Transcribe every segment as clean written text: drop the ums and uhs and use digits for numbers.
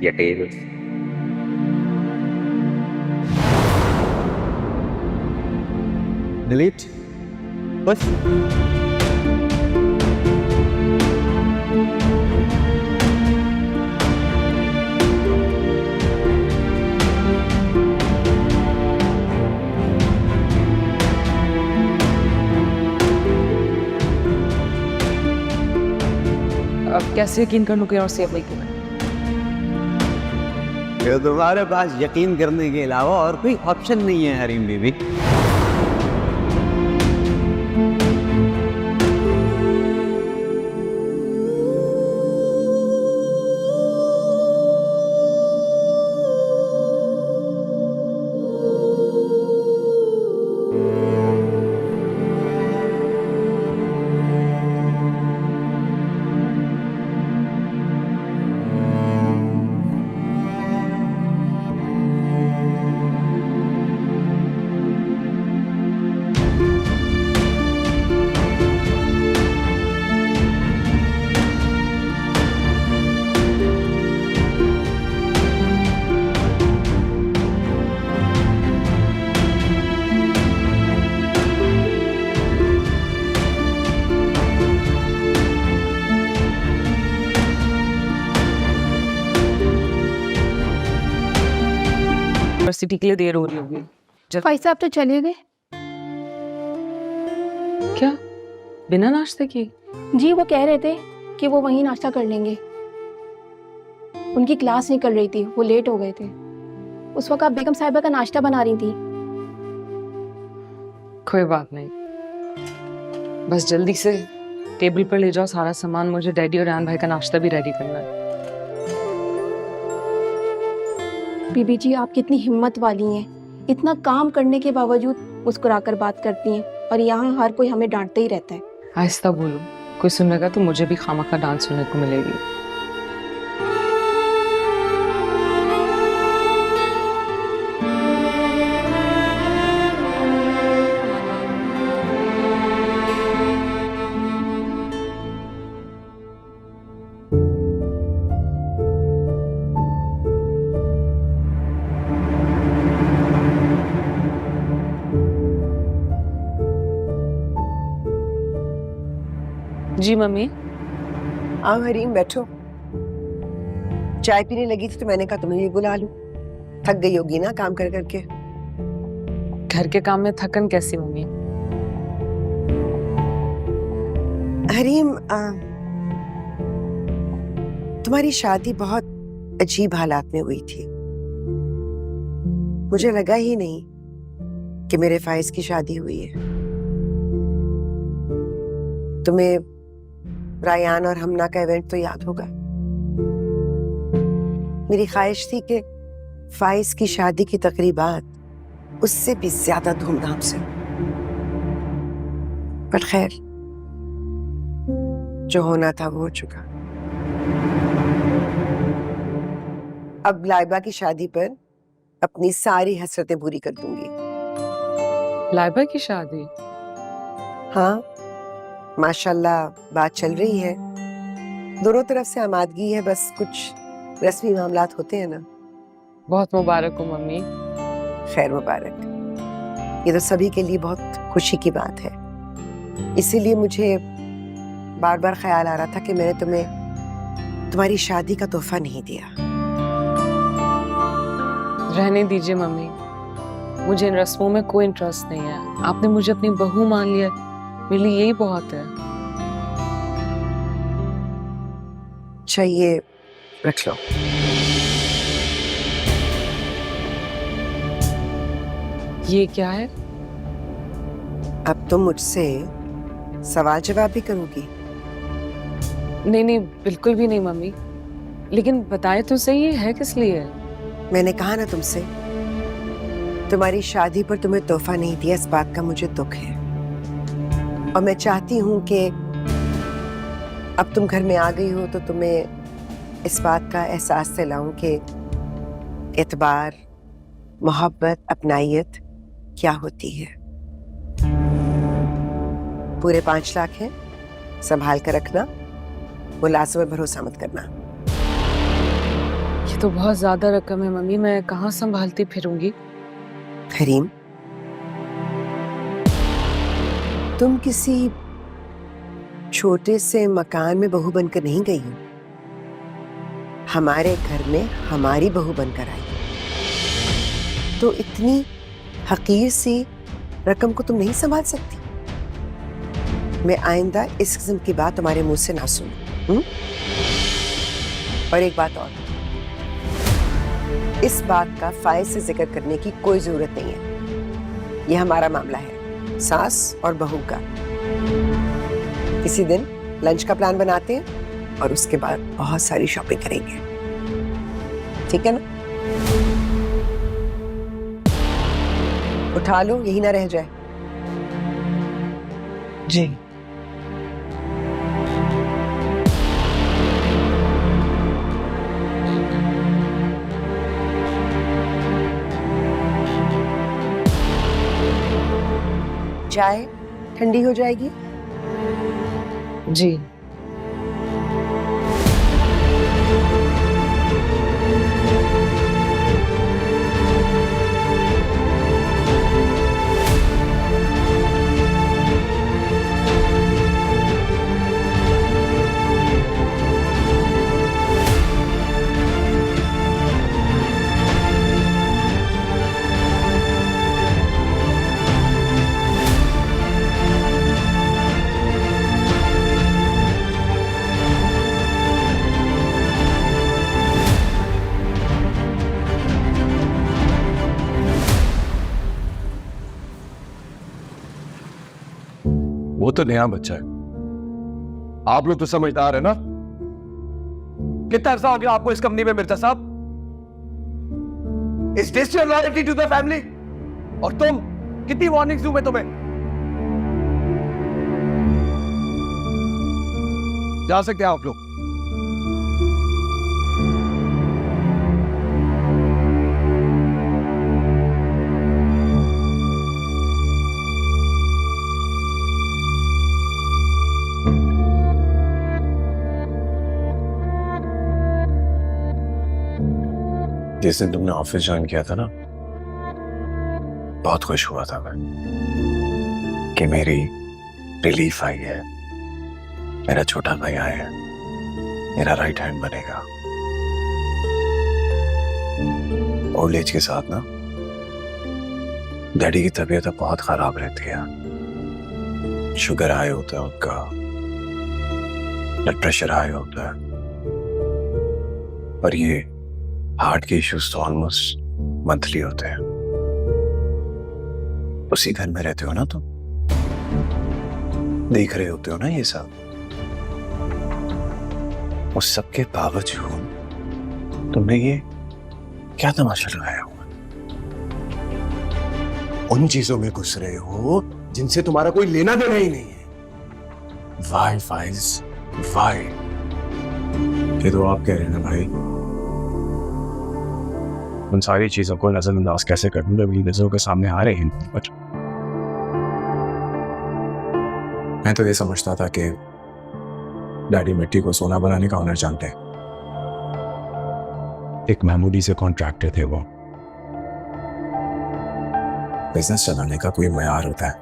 या tales? Delete बस। अब कैसे यकीन कर लूं कि और सेव नहीं किया? ये तुम्हारे पास यकीन करने के अलावा और कोई ऑप्शन नहीं है हरीम बीबी। यूनिवर्सिटी के लिए देर हो रही होगी। भाई साहब तो चले गए। क्या बिना नाश्ते की? जी वो कह रहे थे कि वो वहीं नाश्ता कर लेंगे। उनकी क्लास निकल रही थी, वो लेट हो गए थे। उस वक्त आप बेगम साहिबा का नाश्ता बना रही थी। कोई बात नहीं, बस जल्दी से टेबल पर ले जाओ सारा सामान। मुझे डैडी और रेहान भाई का नाश्ता भी रेडी करना है। बीबी जी आप कितनी हिम्मत वाली हैं, इतना काम करने के बावजूद मुस्कुराकर बात करती हैं, और यहाँ हर कोई हमें डांटते ही रहता है। आहिस्ता बोलो, कोई सुनेगा तो मुझे भी खामखा डांस सुनने को मिलेगी। जी मम्मी। आओ हरीम बैठो। चाय पीने लगी थी तो मैंने कहा तुम्हें भी बुला लूं। थक गई होगी ना काम कर करके। घर के काम में थकन कैसी मम्मी? हरीम तुम्हारी शादी बहुत अजीब हालात में हुई थी। मुझे लगा ही नहीं कि मेरे फाइज की शादी हुई है। तुम्हें रायान और हमना का इवेंट तो याद होगा। मेरी ख्वाहिश थी कि फाइज की शादी की तकरीबात उससे भी ज्यादा धूमधाम से, पर खैर जो होना था वो हो चुका। अब लाइबा की शादी पर अपनी सारी हसरतें पूरी कर दूंगी। लाइबा की शादी? हाँ माशाल्लाह बात चल रही है, दोनों तरफ से आमादगी है, बस कुछ रस्मी मामलात होते हैं ना। बहुत मुबारक हो मम्मी। खैर मुबारक। ये तो सभी के लिए बहुत खुशी की बात है। इसीलिए मुझे बार बार ख्याल आ रहा था कि मैंने तुम्हें तुम्हारी शादी का तोहफा नहीं दिया। रहने दीजिए मम्मी, मुझे इन रस्मों में कोई इंटरेस्ट नहीं है। आपने मुझे अपनी बहू मान लिया, मेरे लिए यही बहुत है। अच्छा ये रख लो। ये क्या है? अब तुम मुझसे सवाल जवाब भी करोगी? नहीं नहीं, बिल्कुल भी नहीं मम्मी। लेकिन बताए तो सही, ये है किस लिए? मैंने कहा ना तुमसे, तुम्हारी शादी पर तुम्हें तोहफा नहीं दिया, इस बात का मुझे दुख है। और मैं चाहती हूँ कि अब तुम घर में आ गई हो तो तुम्हें इस बात का एहसास दिलाऊं कि एतबार, मोहब्बत, अपनाइयत क्या होती है। पूरे 5 लाख हैं, संभाल कर रखना, मुलाजिम पर भरोसा मत करना। ये ये तो बहुत ज्यादा रकम है मम्मी, मैं कहाँ संभालती फिरूंगी। हरीम, तुम किसी छोटे से मकान में बहू बनकर नहीं गई हो, हमारे घर में हमारी बहू बनकर आई हो। तो इतनी हकीर सी रकम को तुम नहीं संभाल सकती? मैं आइंदा इस किस्म की बात तुम्हारे मुंह से ना सुनूं। और एक बात और, इस बात का फायद से जिक्र करने की कोई जरूरत नहीं है। यह हमारा मामला है, सास और बहू का। किसी दिन लंच का प्लान बनाते हैं और उसके बाद बहुत सारी शॉपिंग करेंगे, ठीक है ना? उठा लो, यही ना रह जाए। जी। चाय ठंडी हो जाएगी। जी। वो तो नया बच्चा है, आप लोग तो समझदार है ना। कितना अर्सा हो गया आपको इस कंपनी में Mirza sahab? Is this your loyalty to the family? और तुम, कितनी वार्निंग्स दूं मैं तुम्हें? जा सकते हैं आप लोग। जिस दिन तुमने ऑफिस ज्वाइन किया था ना, बहुत खुश हुआ था मैं कि मेरी रिलीफ आई है, मेरा छोटा भाई आया है, मेरा राइट हैंड बनेगा। ओल्ड एज के साथ ना डैडी की तबीयत अब बहुत खराब रहती है। शुगर हाई होता है उनका, ब्लड प्रेशर हाई होता है, और ये हार्ट के इश्यूज तो ऑलमोस्ट मंथली होते हैं। उसी घर में रहते हो ना तुम, देख रहे होते हो ना ये सब। उस सब के बावजूद तुमने ये क्या तमाशा लगाया हुआ? उन चीजों में घुस रहे हो जिनसे तुम्हारा कोई लेना देना ही नहीं है। वाई फाइज वाई? ये तो आप कह रहे हैं ना भाई, उन सारी चीजों को नजरअंदाज कैसे कर दूं, मेरी नजरों के सामने आ रहे हैं। बट मैं तो ये समझता था कि डैडी मिट्टी को सोना बनाने का हुनर जानते हैं। एक मामूली से कॉन्ट्रैक्टर थे वो। बिजनेस चलाने का कोई मयार होता है,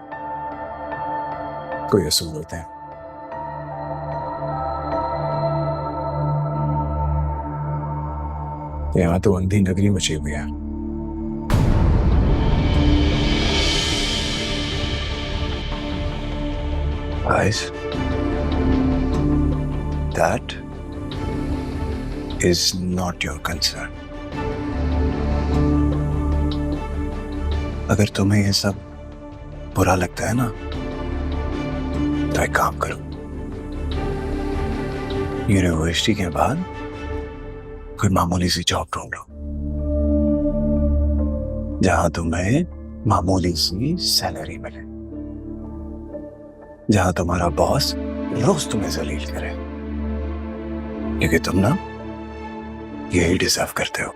कोई असूल होते हैं। यहाँ तो अंधी नगरी मची हुई है। Guys, that is not your concern. अगर तुम्हें ये सब बुरा लगता है ना, तो एक काम करो, यूनिवर्सिटी के बाद कोई मामूली सी जॉब ढूंढ लो, जहां तुम्हें मामूली सी सैलरी मिले, जहां तुम्हारा बॉस रोज तुम्हें जलील करे, क्योंकि तुम ना यही डिजर्व करते हो।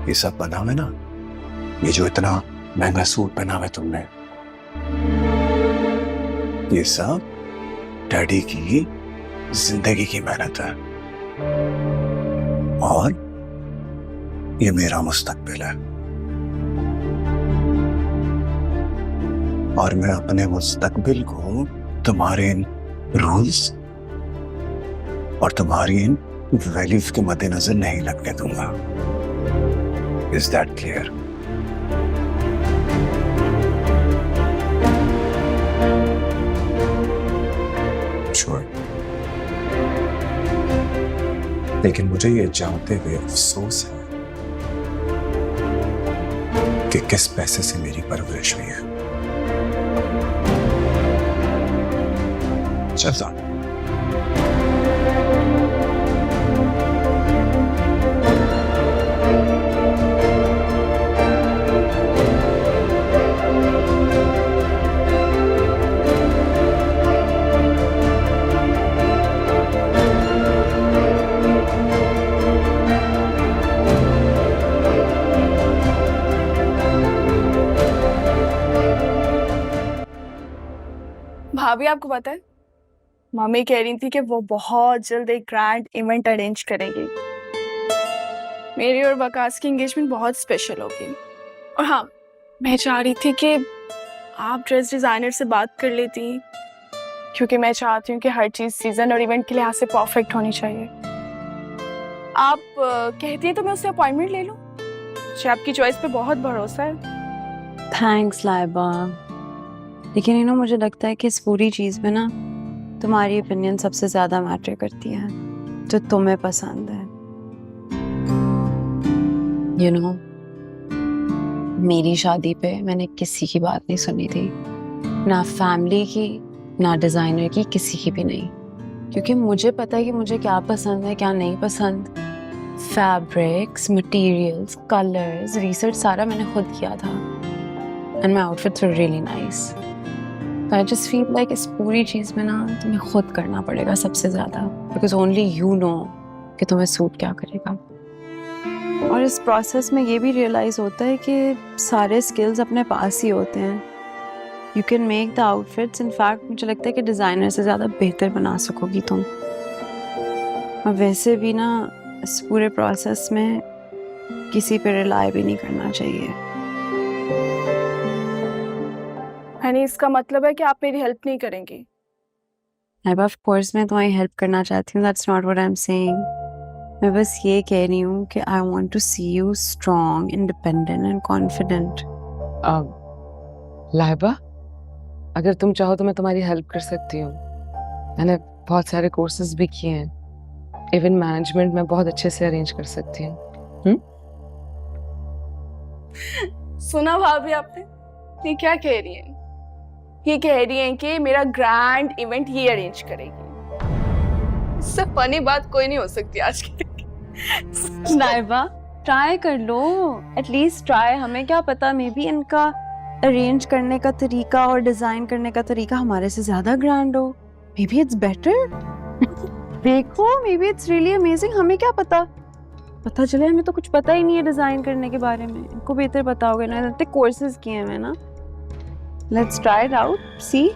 ये सब बना है ना, ये जो इतना महंगा सूट पहना है तुमने, ये सब डैडी की जिंदगी की मेहनत है। और ये मेरा मुस्तकबिल है, और मैं अपने मुस्तकबिल को तुम्हारे इन रूल्स और तुम्हारी इन वैल्यूज के मद्देनजर नहीं लगने दूंगा। Is that clear? श्योर। लेकिन मुझे ये जानते हुए अफसोस है कि किस पैसे से मेरी परवरिश हुई है। चलता हूं। भाभी आपको पता है, मम्मी कह रही थी कि वो बहुत जल्द एक ग्रैंड इवेंट अरेंज करेंगी। मेरी और वकास की एंगेजमेंट बहुत स्पेशल होगी। और हाँ, मैं चाह रही थी कि आप ड्रेस डिज़ाइनर से बात कर लेती, क्योंकि मैं चाहती हूँ कि हर चीज़ सीज़न और इवेंट के लिहाज से परफेक्ट होनी चाहिए। आप कहती हैं तो मैं उससे अपॉइंटमेंट ले लूँ? मुझे आपकी चॉइस पे बहुत भरोसा है। थैंक्स लाइबा, लेकिन मुझे लगता है कि इस पूरी चीज़ में ना तुम्हारी ओपिनियन सबसे ज़्यादा मैटर करती है, जो तुम्हें पसंद है। मेरी शादी पे मैंने किसी की बात नहीं सुनी थी, ना फैमिली की ना डिज़ाइनर की, किसी की भी नहीं, क्योंकि मुझे पता है कि मुझे क्या पसंद है क्या नहीं पसंद। फैब्रिक्स, मटेरियल्स, कलर्स, रिसर्च सारा मैंने खुद किया था, and my outfits were really nice. I just feel like इस पूरी चीज़ में ना तुम्हें खुद करना पड़ेगा सबसे ज़्यादा, बिकॉज ओनली यू नो कि तुम्हें सूट क्या करेगा। और इस प्रोसेस में ये भी रियलाइज़ होता है कि सारे स्किल्स अपने पास ही होते हैं। You can make the outfits, in fact मुझे लगता है कि डिज़ाइनर से ज़्यादा बेहतर बना सकोगी तुम। और वैसे भी ना इस पूरे प्रोसेस में किसी पे रिलाई भी नहीं करना चाहिए। यानी इसका मतलब है कि आप मेरी हेल्प नहीं करेंगी? ऑफ कोर्स मैं तुम्हारी हेल्प करना चाहती हूँ, that's not what I am saying. मैं बस ये कह रही हूँ कि I want to see you strong, independent and confident. Laiba, अगर तुम चाहो तो मैं तुम्हारी हेल्प कर सकती हूँ। मैंने बहुत सारे कोर्सेज भी किए हैं, इवन मैनेजमेंट में बहुत अच्छे से अरेंज कर सकती हूँ। सुना भाभी आपने, ये क्या कह रही हैं? ये कह रही हैं कि मेरा ग्रैंड इवेंट ये अरेंज करेगी। इससे फनी बात कोई नहीं हो सकती आज की। लाइबा, ट्राई कर लो, एटलीस्ट ट्राई। हमें क्या पता, मे बी इनका अरेंज करने का तरीका और डिजाइन करने का तरीका हमारे से ज्यादा ग्रैंड हो। Maybe it's better. देखो, maybe it's really amazing. हमें क्या पता चले, हमें तो कुछ पता ही नहीं है डिजाइन करने के बारे में। इनको बेहतर पता होगा ना, इतने कोर्सेज किए हैं ना। Let's try it out, C.